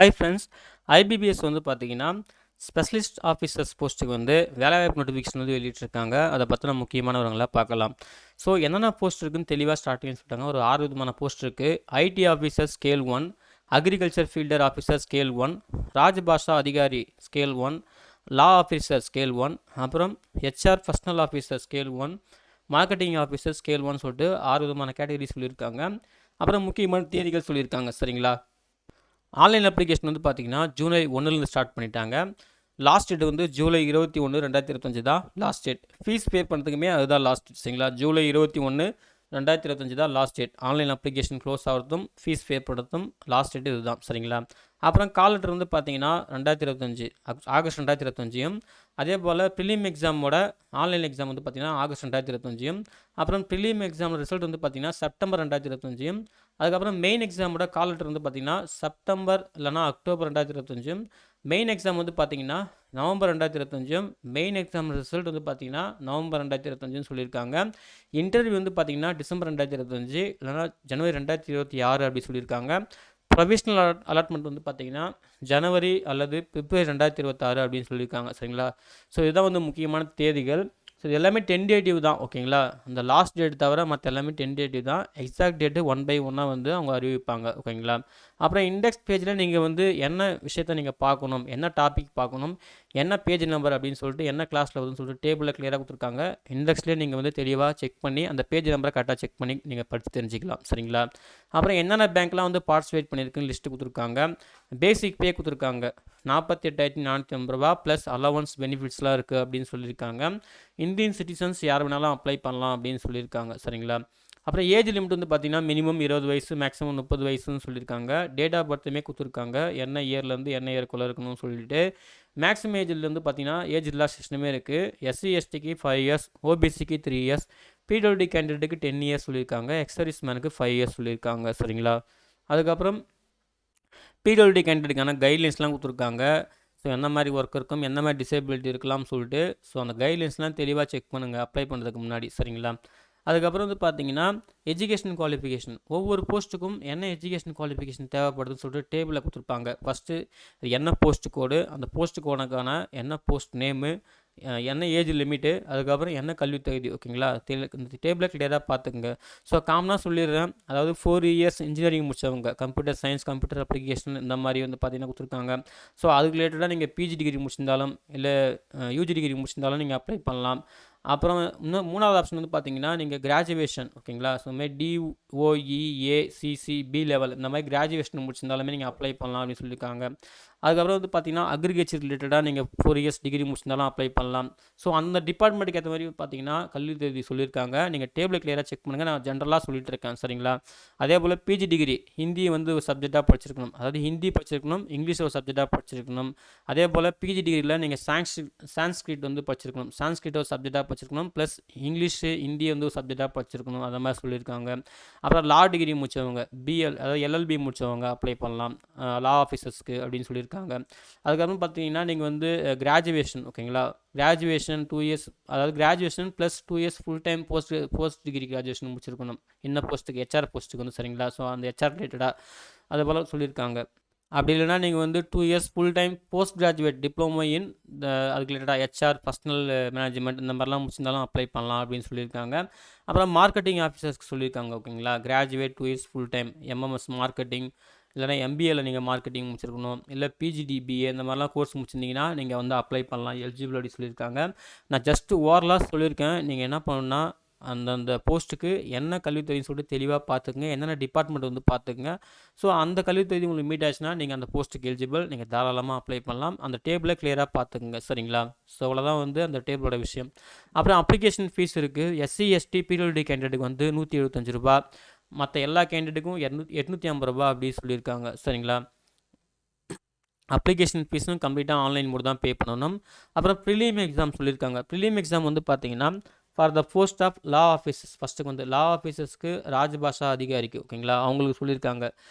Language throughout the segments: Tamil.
Hi friends. ஐபிபிஎஸ் வந்து பார்த்தீங்கன்னா, ஸ்பெஷலிஸ்ட் ஆஃபீஸர்ஸ் போஸ்ட்டுக்கு வந்து வேலைவாய்ப்பு நோட்டிஃபிகேஷன் வந்து வெளியிட்டிருக்காங்க. அதை பற்றின முக்கியமான விவரங்கள பார்க்கலாம். ஸோ என்னென்ன போஸ்ட் இருக்குன்னு தெளிவாக ஸ்டார்டிங் சொல்லிட்டாங்க. ஒரு 6 விதமான போஸ்ட் இருக்குது. ID officer scale 1, agriculture fielder officer scale 1, ராஜபாஷா அதிகாரி ஸ்கேல் 1, லா ஆஃபீஸர் ஸ்கேல் 1, அப்புறம் HR personnel officer scale 1, marketing officer scale 1 சொல்லிட்டு 6 விதமான கேட்டகரி சொல்லியிருக்காங்க. அப்புறம் முக்கியமான தேதிகள் சொல்லியிருக்காங்க. சரிங்களா? ஆன்லைன் அப்ளிகேஷன் வந்து பார்த்தீங்கன்னா ஜூலை 1லேருந்து ஸ்டார்ட் பண்ணிட்டாங்க. லாஸ்ட் டேட் வந்து ஜூலை 21, 2025 தான் லாஸ்ட் டேட். ஃபீஸ் பே பண்ணுறதுக்குமே அதுதான் லாஸ்ட் டேட். சரிங்களா? ஜூலை 21, 2025 தான் last date. Online application close ஆகிறதும் ஃபீஸ் பே பண்ணுறதும் லாஸ்ட் டேட் இதுதான். சரிங்களா? அப்புறம் கால் லெட்டர் வந்து பார்த்தீங்கன்னா 2025 ஆகஸ்ட் 2025யும், அதே போல் ப்ரிலிம் எக்ஸாமோட ஆன்லைன் எக்ஸாம் வந்து பார்த்தீங்கன்னா ஆகஸ்ட் 2025யும், அப்புறம் ப்ரிலிம் எக்ஸாம் ரிசல்ட் வந்து பார்த்தீங்கன்னா செப்டம்பர் 2025யும், அதுக்கப்புறம் மெயின் எக்ஸாமோட கால் லெட்டர் வந்து பார்த்தீங்கன்னா செப்டம்பர் இல்லைனா அக்டோபர் 2025யும், மெயின் எக்ஸாம் வந்து பார்த்தீங்கன்னா நவம்பர் 2025யும், மெயின் எக்ஸாம் ரிசல்ட் வந்து பார்த்தீங்கன்னா நவம்பர் 2025ன்னு சொல்லியிருக்காங்க. இன்டர்வியூ வந்து பார்த்தீங்கன்னா டிசம்பர் 2025 இல்லைனா ஜனவரி 2026 அப்படி சொல்லியிருக்காங்க. ப்ரொவிஷ்னல் அலாட்மெண்ட் வந்து பார்த்தீங்கன்னா ஜனவரி அல்லது பிப்ரவரி 2026 அப்படின்னு சொல்லியிருக்காங்க. சரிங்களா? ஸோ இதுதான் வந்து முக்கியமான தேதிகள். ஸோ இது எல்லாமே டென்டேட்டிவ் தான். ஓகேங்களா? அந்த லாஸ்ட் டேட் தவிர மற்ற எல்லாமே டென்டேட்டிவ் தான். எக்ஸாக்ட் டேட்டு 1 by 1 வந்து அவங்க அறிவிப்பாங்க. ஓகேங்களா? அப்புறம் இண்டெக்ஸ் பேஜில் நீங்கள் வந்து என்ன விஷயத்தை நீங்கள் பார்க்கணும், என்ன டாபிக் பார்க்கணும், என்ன பேஜ் நம்பர் அப்படின்னு சொல்லிட்டு, என்ன கிளாஸில் வருதுன்னு சொல்லிட்டு டேபிளில் கிளியராக கொடுத்துருக்காங்க. இண்டெக்ஸ்லேயே நீங்கள் வந்து தெளிவாக செக் பண்ணி அந்த பேஜ் நம்பரை கரெக்டாக செக் பண்ணி நீங்கள் படித்து தெரிஞ்சுக்கலாம். சரிங்களா? அப்புறம் என்னென்ன பேங்க்லாம் வந்து பார்ட்டிசிபேட் பண்ணியிருக்குன்னு லிஸ்ட்டு கொடுத்துருக்காங்க. பேசிக் பே கொடுத்துருக்காங்க. 48,450 ரூபா ப்ளஸ் அலவன்ஸ் பெனிஃபிட்ஸ்லாம் இருக்குது அப்படின்னு சொல்லியிருக்காங்க. இந்தியன் சிட்டிசன்ஸ் யார் வேணாலும் அப்ளை பண்ணலாம் அப்படின்னு சொல்லியிருக்காங்க. சரிங்களா? அப்புறம் ஏஜ் லிமிட் வந்து பார்த்தீங்கன்னா மினிமம் 20 வயசு, மேக்ஸிமம் 30 வயசுன்னு சொல்லியிருக்காங்க. டேட் ஆஃப் பர்த்துமே கொடுத்துருக்காங்க. என்ன இயர்லேருந்து என்ன இயர்க்குள்ளே இருக்கணும்னு சொல்லிட்டு. மேக்ஸிமம் ஏஜ்லேருந்து பார்த்தீங்கன்னா ஏஜ் ரிலாக்ஸேஷனுமே இருக்குது. எஸ்சி எஸ்டிக்கு 5 இயர்ஸ், ஓபிசிக்கு 3 இயர்ஸ், பிடபிள்யூடி கேண்டிடேட்டுக்கு 10 இயர்ஸ் சொல்லியிருக்காங்க. எக்ஸர்வீஸ் மேனுக்கு 5 இயர்ஸ் சொல்லியிருக்காங்க. சரிங்களா? அதுக்கப்புறம் பிடபிள்யூடி கேண்டிடேட்டுக்கான கைட்லைன்ஸ்லாம் கொடுத்துருக்காங்க. ஸோ என்ன மாதிரி ஒர்க் இருக்கும், என்ன மாதிரி டிசேபிலிட்டி இருக்கலாம்னு சொல்லிட்டு. ஸோ அந்த கைட்லைன்ஸ்லாம் தெளிவாக செக் பண்ணுங்கள் அப்ளை பண்ணுறதுக்கு முன்னாடி. சரிங்களா? அதுக்கப்புறம் வந்து பார்த்தீங்கன்னா எஜுகேஷன் குவாலிஃபிகேஷன், ஒவ்வொரு போஸ்ட்டுக்கும் என்ன எஜுகேஷன் குவாலிஃபிகேஷன் தேவைப்படுதுன்னு சொல்லிட்டு டேபிளில் கொடுத்துருப்பாங்க. ஃபஸ்ட்டு என்ன போஸ்ட் கோடு, அந்த போஸ்ட் கோடுக்கான என்ன போஸ்ட் நேமு, என்ன ஏஜ் லிமிட்டு, அதுக்கப்புறம் என்ன கல்வி தகுதி. ஓகேங்களா? இந்த டேபிளை கிளியராக பார்த்துக்குங்க. ஸோ காமனாக சொல்லிடுறேன். அதாவது 4 இயர்ஸ் இன்ஜினியரிங் முடிச்சவங்க, கம்ப்யூட்டர் சயின்ஸ், கம்ப்யூட்டர் அப்ளிகேஷன் இந்த மாதிரி வந்து பார்த்தீங்கன்னா கொடுத்துருக்காங்க. ஸோ அதுக்கு ரிலேட்டடாக நீங்கள் பிஜி டிகிரி முடிச்சிருந்தாலும் இல்லை யூஜி டிகிரி முடிச்சிருந்தாலும் நீங்கள் அப்ளை பண்ணலாம். அப்புறம் இன்னும் 3வது ஆப்ஷன் வந்து பார்த்தீங்கன்னா நீங்கள் கிராஜுவேஷன். ஓகேங்களா? ஸோ மாதிரி டிஓஇஏசிசி லெவல் இந்த மாதிரி கிராஜுவேஷன் முடிச்சிருந்தாலுமே நீங்கள் அப்ளை பண்ணலாம் அப்படின்னு சொல்லியிருக்காங்க. அதுக்கப்புறம் வந்து பார்த்தீங்கன்னா அக்ரிகல்ச்சர் ரிலேட்டடாக நீங்கள் 4 இயர்ஸ் டிகிரி முடிச்சிருந்தாலும் அப்ளை பண்ணலாம். ஸோ அந்த டிபார்ட்மெண்ட்டுக்கு ஏற்ற மாதிரி பார்த்தீங்கன்னா கல்வி தேதி சொல்லியிருக்காங்க. நீங்கள் டேபிளை கிளியராக செக் பண்ணுங்கள். நான் ஜென்ரலாக சொல்லிட்டு இருக்கேன். சரிங்களா? அதே போல் பிஜி டிகிரி ஹிந்தி வந்து ஒரு சப்ஜெக்டாக படிச்சிருக்கணும். அதாவது ஹிந்தி படிச்சிருக்கணும், இங்கிலீஷ் ஒரு சப்ஜெக்டாக படிச்சிருக்கணும். அதே போல் பிஜி டிகிரியில் நீங்கள் சான்ஸ்கிரிட் வந்து படிச்சிருக்கணும். சான்ஸ்கிரிட் ஒரு சப்ஜெக்டாக படிச்சிருக்கணும். ப்ளஸ் இங்கிலீஷு ஹிந்தி வந்து ஒரு சப்ஜெக்டாக படிச்சிருக்கணும். அந்த மாதிரி சொல்லியிருக்காங்க. அப்புறம் லா டிகிரி முடித்தவங்க, அதாவது எல்எல்பி முடித்தவங்க அப்ளை பண்ணலாம் லா ஆஃபீஸர்ஸ்க்கு அப்படின்னு சொல்லியிருக்காங்க. அதுக்கப்புறம் பார்த்தீங்கன்னா நீங்கள் வந்து கிராஜுவேஷன். ஓகேங்களா? கிராஜுவேஷன் 2 இயர்ஸ், அதாவது graduation plus 2 years full time post degree graduation முடிச்சிருக்கணும். என்ன போஸ்ட்டுக்கு, ஹெச்ஆர் போஸ்ட்டுக்கு வந்து. சரிங்களா? ஸோ அந்த ஹெச்ஆர் ரிலேட்டடாக அது போல் சொல்லியிருக்காங்க. அப்படி இல்லைனா நீங்கள் வந்து 2 years full time post graduate diploma in அதுக்கு ரிலேட்டடாக ஹெச்ஆர் பர்சனல் மேனேஜ்மெண்ட் இந்த மாதிரிலாம் முடிச்சிருந்தாலும் அப்ளை பண்ணலாம் அப்படின்னு சொல்லியிருக்காங்க. அப்புறம் மார்க்கெட்டிங் ஆஃபீஸர்ஸ்க்கு சொல்லியிருக்காங்க. ஓகேங்களா? Graduate 2 years full time MMS marketing, இல்லைனா எம்பிஏல நீங்கள் மார்க்கெட்டிங் முடிச்சிருக்கணும், இல்லை பிஜிடிபிஏ இந்த மாதிரிலாம் கோர்ஸ் முடிச்சிருந்தீங்கன்னா நீங்கள் வந்து அப்ளை பண்ணலாம், எலிஜிபிள் அப்படி சொல்லியிருக்காங்க. நான் ஜஸ்ட்டு ஓவரலாக சொல்லியிருக்கேன். நீங்கள் என்ன பண்ணணுன்னா அந்தந்த போஸ்ட்டுக்கு என்ன கல்வித்தொகைன்னு சொல்லிட்டு தெளிவாக பார்த்துக்குங்க. என்னென்ன டிபார்ட்மெண்ட் வந்து பார்த்துக்குங்க. ஸோ அந்த கல்வித்தொகை உங்களுக்கு மீட் ஆச்சுன்னா நீங்கள் அந்த போஸ்ட்டுக்கு எலிஜிபிள், நீங்கள் தாராளமாக அப்ளை பண்ணலாம். அந்த டேபிளை கிளியராக பார்த்துக்குங்க. சரிங்களா? ஸோ அவ்வளோதான் வந்து அந்த டேபிளோட விஷயம். அப்புறம் அப்ளிகேஷன் ஃபீஸ் இருக்குது. எஸ்சி எஸ்டி பிடபிள்யூடி கேண்டிடேட்டுக்கு வந்து 175 ரூபா, மற்ற எல்லா கேண்டிடேட்டுக்கும் 850 ரூபா அப்படி சொல்லியிருக்காங்க. சரிங்களா? அப்ளிகேஷன் ஃபீஸும் கம்ப்ளீட்டாக ஆன்லைன் மோட் தான் பே பண்ணணும். அப்புறம் ப்ரிலிம் எக்ஸாம் சொல்லியிருக்காங்க. ப்ரிலிம் எக்ஸாம் வந்து பார்த்தீங்கன்னா for the post of law officers, ஃபஸ்ட்டுக்கு வந்து லா ஆஃபீஸர்ஸ்க்கு ராஜபாஷா அதிகாரிக்கு. ஓகேங்களா? அவங்களுக்கு சொல்லியிருக்காங்க.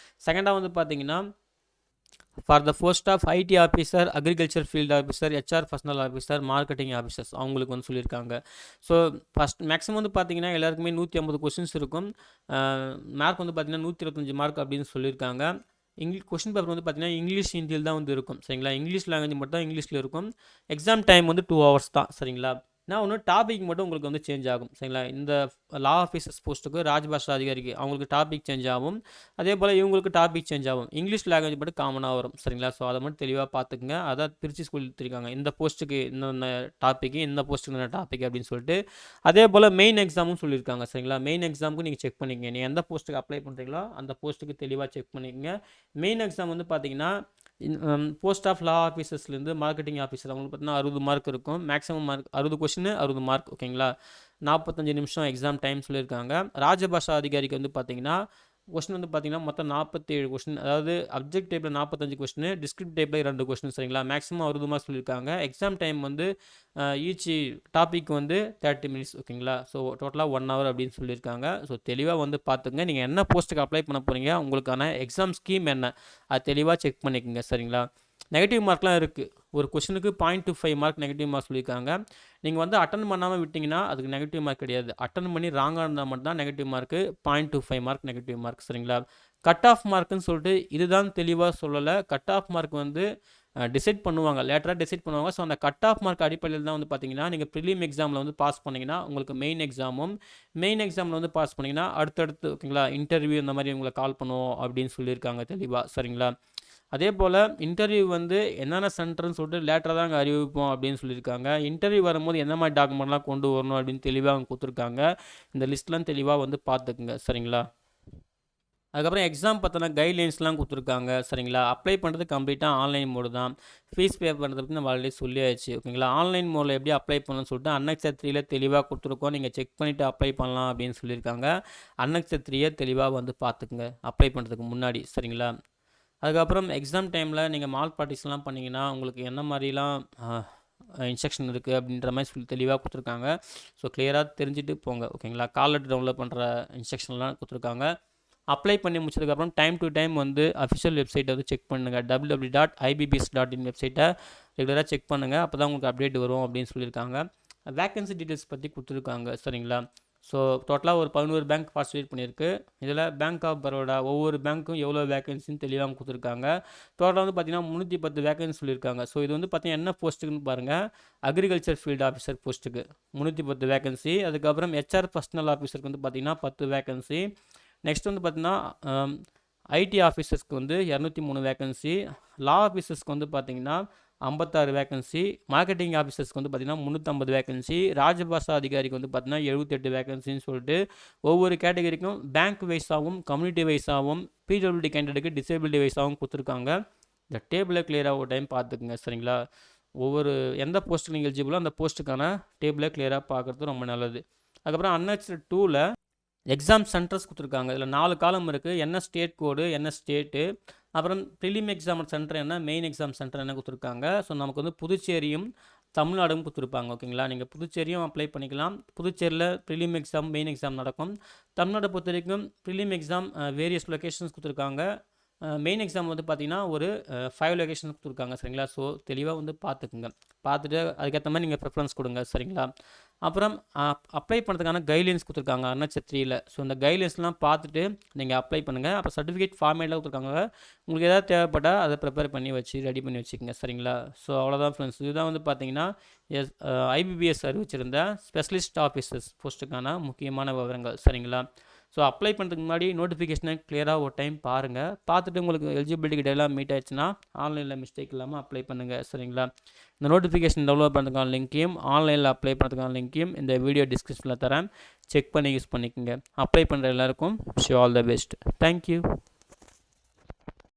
செகண்டாக வந்து பார்த்தீங்கன்னா for the post of IT officer, agriculture field officer, HR personnel officer, marketing officers அவங்களுக்கு வந்து சொல்லியிருக்காங்க. ஸோ ஃபஸ்ட் மேக்ஸிமம் வந்து பார்த்தீங்கன்னா எல்லாருக்குமே 150 கொஸ்டின்ஸ் இருக்கும். மார்க் வந்து பார்த்தீங்கன்னா 125 மார்க் அப்படின்னு சொல்லியிருக்காங்க. கொஸ்டின் பேப்பர் வந்து பார்த்தீங்கன்னா இங்கிலீஷ் ஹிந்தியில் தான் வந்து இருக்கும் சரிங்களா. இங்கிலீஷ் லாங்குவேஜ் மட்டும் தான் இங்கிலீஷில் இருக்கும். எக்ஸாம் டைம் வந்து 2 hours தான் சரிங்களா. நான் ஒன்று டாபிக் மட்டும் உங்களுக்கு வந்து சேஞ்ச் ஆகும் சரிங்களா. இந்த லா ஆஃபீஸர்ஸ் போஸ்ட்டுக்கு ராஜ்பாஷா அதிகாரிக்கு அவங்களுக்கு டாபிக் சேஞ்ச் ஆகும். அதே போல் இவங்களுக்கு டாபிக் சேஞ்ச் ஆகும். இங்கிலீஷ் லாங்குவேஜ் மட்டும் காமனாக வரும் சரிங்களா. ஸோ அதை மட்டும் தெளிவாக பார்த்துக்குங்க. அதான் பிரித்து சொல்லியிருக்காங்க இந்த போஸ்ட்டுக்கு இன்னொன்று டாப்பிக்கு, இந்த போஸ்ட்டுக்கு என்ன டாபிக் அப்படின்னு சொல்லிட்டு. அதே போல் மெயின் எக்ஸாமும் சொல்லியிருக்காங்க சரிங்களா. மெயின் எக்ஸாமுக்கு நீங்கள் செக் பண்ணிக்கங்க. நீங்கள் எந்த போஸ்ட்டுக்கு அப்ளை பண்ணுறீங்களோ அந்த போஸ்ட்டுக்கு தெளிவாக செக் பண்ணிக்கங்க. மெயின் எக்ஸாம் வந்து பார்த்தீங்கன்னா போஸ்ட் ஆஃப் லா ஆஃபீஸர்ஸ்லேருந்து மார்க்கெட்டிங் ஆஃபீஸர் அவங்களுக்கு பார்த்தீங்கன்னா 60 மார்க் இருக்கும். மேக்ஸிமம் மார்க் 60 கொஷின் 60 மார்க் ஓகேங்களா. 45 நிமிஷம் எக்ஸாம் டைம் சொல்லியிருக்காங்க. ராஜபாஷா அதிகாரிக்கு வந்து பார்த்தீங்கன்னா கொஸ்டின் வந்து பார்த்தீங்கன்னா மொத்தம் 47 கொஸ்டின், அதாவது அப்ஜெக்டிவ்ல 45 கொஸ்டின், டிஸ்கிரிப்டிவ்ல 2 கொஸ்டின் சரிங்களா. மேக்ஸிமம் 60 மார்க் சொல்லியிருக்காங்க. எக்ஸாம் டைம் வந்து ஈச் டாபிக் வந்து 30 மினிட்ஸ் ஓகேங்களா. ஸோ டோட்டலாக 1 hour அப்படின்னு சொல்லியிருக்காங்க. ஸோ தெளிவாக வந்து பார்த்துங்க. நீங்கள் என்ன போஸ்ட்டுக்கு அப்ளை பண்ண போகிறீங்க, உங்களுக்கான எக்ஸாம் ஸ்கீம் என்ன, அது தெளிவாக செக் பண்ணிக்கோங்க சரிங்களா. நெகட்டிவ் மார்க்லாம் இருக்குது. ஒரு கொஷனுக்கு 0.25 மார்க் நெகட்டிவ் மார்க் சொல்லியிருக்காங்க. நீங்கள் வந்து அட்டன் பண்ணாமல் விட்டிங்கன்னா அதுக்கு நெகட்டிவ் மார்க் கிடையாது. அட்டன் பண்ணி ராங்காக இருந்தால் மட்டும் தான் negative mark. 0.25 mark negative mark சரிங்களா. கட் ஆஃப் மார்க்குன்னு சொல்லிட்டு இதுதான் தெளிவாக சொல்லலை. கட் ஆஃப் மார்க் வந்து டிசைட் பண்ணுவாங்க, லேட்டராக டிசைட் பண்ணுவாங்க. ஸோ அந்த கட் ஆஃப் மார்க் அடிப்படையில் தான் வந்து பார்த்தீங்கன்னா நீங்கள் ப்ரிலிம் எக்ஸாமில் வந்து பாஸ் பண்ணிங்கன்னா உங்களுக்கு மெயின் எக்ஸாமும், மெயின் எக்ஸாமில் வந்து பாஸ் பண்ணிங்கன்னா அடுத்தடுத்து ஓகேங்களா இன்டர்வியூ இந்த மாதிரி உங்களை கால் பண்ணுவோம் அப்படின்னு சொல்லியிருக்காங்க தெளிவாக சரிங்களா. அதே போல் இன்டர்வியூ வந்து என்னென்ன சென்டர்னு சொல்லிட்டு லேட்டராக தான் அங்கே அறிவிப்போம் அப்படின்னு சொல்லியிருக்காங்க. இன்டர்வியூ வரும்போது என்ன மாதிரி டாக்குமெண்ட்லாம் கொண்டு வரணும் அப்படின்னு தெளிவாக அவங்க கொடுத்துருக்காங்க. இந்த லிஸ்ட்லாம் தெளிவாக வந்து பார்த்துக்குங்க சரிங்களா. அதுக்கப்புறம் எக்ஸாம் பற்றின கைட்லைன்ஸ்லாம் கொடுத்துருக்காங்க சரிங்களா. அப்ளை பண்ணுறது கம்ப்ளீட்டாக ஆன்லைன் மோடு தான். ஃபீஸ் பே பண்ணுறது பற்றி நம்ம ஆல்ரெடி சொல்லியாச்சு ஓகேங்களா. ஆன்லைன் மோடில் எப்படி அப்ளை பண்ணணும்னு சொல்லிட்டு அன்னெக்ஸர் 3ல தெளிவாக கொடுத்துருக்கோம். நீங்கள் செக் பண்ணிவிட்டு அப்ளை பண்ணலாம் அப்படின்னு சொல்லியிருக்காங்க. அன்னெக்ஸர் 3யை தெளிவாக வந்து பார்த்துக்குங்க அப்ளை பண்ணுறதுக்கு முன்னாடி சரிங்களா. அதுக்கப்புறம் எக்ஸாம் டைமில் நீங்கள் மால் ப்ராக்டிஸ்லாம் பண்ணிங்கன்னா உங்களுக்கு என்ன மாதிரிலாம் இன்ஸ்ட்ரக்ஷன் இருக்குது அப்படின்ற மாதிரி சொல்லி தெளிவாக கொடுத்துருக்காங்க. ஸோ கிளியராக தெரிஞ்சுட்டு போங்க ஓகேங்களா. கால் லெட்டர் டவுன்லோட் பண்ணுற இன்ஸ்ட்ரக்ஷன்லாம் கொடுத்துருக்காங்க. அப்ளை பண்ணி முடிச்சதுக்கப்புறம் டைம் டு டைம் வந்து அஃபிஷியல் வெப்சைட்டை வந்து செக் பண்ணுங்கள். www.ibbs.in வெப்சைட்டை ரெகுலராக செக் பண்ணுங்கள். அப்போ தான் உங்களுக்கு அப்டேட் வரும் அப்படின்னு சொல்லியிருக்காங்க. வேக்கன்சி டீட்டெயில்ஸ் பற்றி கொடுத்துருக்காங்க சரிங்களா. ஸோ டோட்டலாக ஒரு 11 பேங்க் பார்ட்டிசிபேட் பண்ணியிருக்கு. இதில் பேங்க் ஆஃப் பரோடா ஒவ்வொரு பேங்க்கும் எவ்வளோ வேகன்சின்னு தெளிவாக கொடுத்துருக்காங்க. டோட்டலாக வந்து பார்த்திங்கன்னா 310 வேகன்சி சொல்லியிருக்காங்க. ஸோ இது வந்து பார்த்திங்கன்னா என்ன போஸ்ட்டுக்குன்னு பாருங்கள். அக்ரிகல்ச்சர் ஃபீல்டு ஆஃபீஸர் போஸ்ட்டுக்கு 310 வேகன்சி. அதுக்கப்புறம் ஹெச்ஆர் பர்சனல் ஆஃபீஸருக்கு வந்து பார்த்திங்கன்னா 10 வேகன்சி. நெக்ஸ்ட் வந்து பார்த்திங்கன்னா ஐடி ஆஃபீஸர்ஸ்க்கு வந்து 203 வேகன்சி. லா ஆஃபீஸர்ஸ்க்கு வந்து பார்த்திங்கன்னா 56 வேகன்சி. மார்க்கெட்டிங் ஆஃபீஸர்ஸ்க்கு வந்து பார்த்திங்கன்னா 350 வேகன்சி. ராஜபாஷா அதிகாரிக்கு வந்து பார்த்திங்கன்னா 78 வேகன்சின்னு சொல்லிட்டு ஒவ்வொரு கேட்டகரிக்கும் பேங்க் வைஸாகவும் கம்யூனிட்டி வைஸாகவும் பிடபிள்யூடி கேண்டிடேட்டுக்கு டிசேபிலிட்டி வைஸாகவும் கொடுத்துருக்காங்க. இந்த டேபிளை கிளியராக ஒரு டைம் பார்த்துக்குங்க சரிங்களா. ஒவ்வொரு எந்த போஸ்ட்டுக்கு நீங்கள் எலிஜிபிளோ அந்த போஸ்ட்டுக்கான டேபிளை கிளியராக பார்க்குறது ரொம்ப நல்லது. அதுக்கப்புறம் அன்னெக்ஸ்ட் 2ல் எக்ஸாம் சென்டர்ஸ் கொடுத்துருக்காங்க. இதில் 4 காலம் இருக்குது. என்ன ஸ்டேட் கோடு, என்ன ஸ்டேட்டு, அப்புறம் ப்ரிலிம் எக்ஸாம் சென்டர் என்ன, மெயின் எக்ஸாம் சென்டர் என்ன கொடுத்துருக்காங்க. ஸோ நமக்கு வந்து புதுச்சேரியும் தமிழ்நாடும் கொடுத்துருப்பாங்க ஓகேங்களா. நீங்கள் புதுச்சேரியும் அப்ளை பண்ணிக்கலாம். புதுச்சேரியில் ப்ரிலிம் எக்ஸாம் மெயின் எக்ஸாம் நடக்கும். தமிழ்நாட்டை பொறுத்த வரைக்கும் ப்ரிலிம் எக்ஸாம் வேரியஸ் லொக்கேஷன்ஸ் கொடுத்துருக்காங்க. மெயின் எக்ஸாம் வந்து பார்த்திங்கன்னா ஒரு 5 லொக்கேஷன் கொடுத்துருக்காங்க சரிங்களா. ஸோ தெளிவாக வந்து பார்த்துக்குங்க. பார்த்துட்டு அதுக்கேற்ற மாதிரி நீங்கள் ப்ரிஃபரன்ஸ் கொடுங்க சரிங்களா. அப்புறம் அப்ளை பண்ணுறதுக்கான கைட்லைன்ஸ் கொடுத்துருக்காங்க அன்னெக்ஸர் 3ல. ஸோ இந்த கைட்லைன்ஸ்லாம் பார்த்துட்டு நீங்கள் அப்ளை பண்ணுங்கள். அப்புறம் சர்டிஃபிகேட் ஃபார்மேட்டில் கொடுத்துருக்காங்க. உங்களுக்கு எதாவது தேவைப்பட்டால் அதை ப்ரிப்பேர் பண்ணி ரெடி பண்ணி வச்சுக்கோங்க சரிங்களா. ஸோ அவ்வளோதான் ஃப்ரெண்ட்ஸ். இதுதான் வந்து பார்த்தீங்கன்னா ஐபிபிஎஸ் அறிவிச்சிருந்த ஸ்பெஷலிஸ்ட் ஆஃபீஸர்ஸ் போஸ்ட்டுக்கான முக்கியமான விவரங்கள் சரிங்களா. ஸோ அப்ளை பண்ணுறதுக்கு முன்னாடி நோட்டிஃபிகேஷனை கிளியராக ஒரு டைம் பாருங்கள். பார்த்துட்டு உங்களுக்கு எலிஜிபிலிட்டி கிட்டெல்லாம் மீட் ஆயிடுச்சுன்னா ஆன்லைனில் மிஸ்டேக் இல்லாமல் அப்ளை பண்ணுங்கள் சரிங்களா. இந்த நோட்டிஃபிகேஷன் டவுன்லோட் பண்ணுறதுக்கான லிங்க்கையும் ஆன்லைனில் அப்ளை பண்ணுறதுக்கான லிங்க்கையும் இந்த வீடியோ டிஸ்கிரிப்ஷனில் தரேன். செக் பண்ணி யூஸ் பண்ணிக்கோங்க. அப்ளை பண்ணுற எல்லாருக்கும் wish all the best. Thank you.